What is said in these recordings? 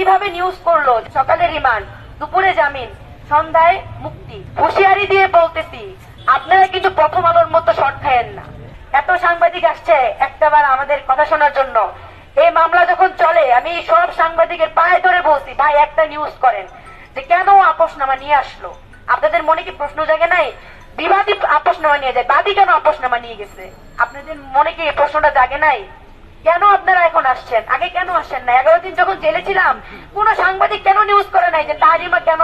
কিভাবে নিউজ করলো সকালে রিমান্ড, দুপুরে জামিন, সন্ধ্যায় মুক্তি। হুঁশিয়ারি দিয়ে বলতেছি, আপনারা কিন্তু প্রথম আলোর মতো শর্ট খায়েন না। এত সাংবাদিক আসছে একটাবার আমাদের কথা শোনার জন্য। এই মামলা যখন চলে আমি সব সাংবাদিকের পায়ে ধরে বলছি, ভাই একটা নিউজ করেন যে কেন আপোষনামা নিয়ে আসলো। আপনাদের মনে কি প্রশ্ন জাগে নাই? বিবাদী আপোষনামা নিয়ে যায়, বাদী কেন আপোষনামা নিয়ে গেছে? আপনাদের মনে কি এই প্রশ্নটা জাগে নাই? কেন আপনারা এখন আসছেন? আগে কেন আসছেন না? 11 দিন যখন জেলে ছিলাম কোন সাংবাদিক কেন নিউজ করে নাই যে তাহারিমা কেন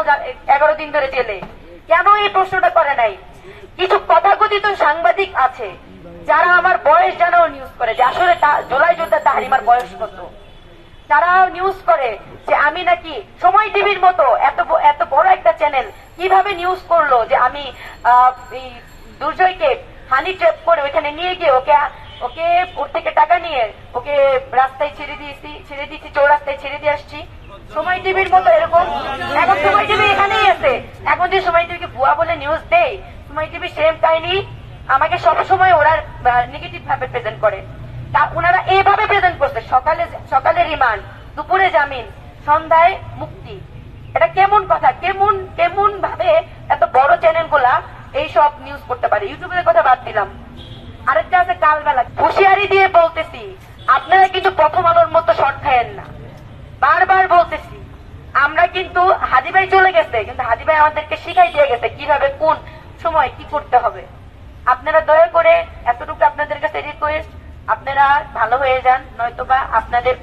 11 দিন ধরে জেলে? কেন এই প্রশ্নটা করে নাই? কিছু তথাকথিত সাংবাদিক আছে যারা আমার বয়স জানাও নিউজ করে যে আসলে জুলাই যোদ্ধা তাহারিমার বয়স কত। তারাও নিউজ করে যে আমি নাকি সময় টিভির মতো এত বড় একটা চ্যানেল কিভাবে নিউজ করলো যে আমি এই দুর্জয়কে হানি ট্র্যাপ করে ওইখানে নিয়ে গিয়ে ওকে ওর থেকে টাকা নিয়ে ওকে রাস্তায় ছেড়ে দিয়েছি, চৌরাস্তায় ছেড়ে দিয়ে আসছি। সময় টিভির মতো এরকম। এখন সময় টিভি এখানেই আছে। এখন যে সময় টিভিকে ভুয়া বলে নিউজ দেয়, সময় টিভি সেম কাহিনী আমাকে সবসময় ওরা নেগেটিভ ভাবে প্রেজেন্ট করে। ওনারা এইভাবে প্রেজেন্ট করছে, সকালে রিমান্ড, দুপুরে জামিন, সন্ধ্যায় মুক্তি। এটা কেমন কথা? কেমন ভাবে এত বড় চ্যানেল গুলা এইসব নিউজ করতে পারে? ইউটিউবের কথা বাদ দিলাম, আরেকটা আছে কালবেলা। হুঁশিয়ারি দিয়ে বলতেছি, আপনারা কিন্তু প্রথম আলোর মতো শর্ট খায়েন না। বারবার বলতেছি, আমরা কিন্তু হাজি ভাই চলে গেছে, কিন্তু হাজি ভাই আমাদেরকে শিখাই দিয়ে গেছে কিভাবে কোন সময় কি করতে হবে। আপনারা দয়া করে এতটুকু আপনাদের কাছে রিকোয়েস্ট, আপনারা ভালো হয়ে যান, নয়তোবা আপনাদের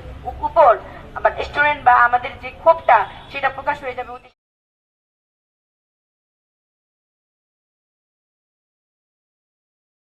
উপর আবার স্টুডেন্ট বা আমাদের যে ক্ষোভটা সেটা প্রকাশ হয়ে যাবে।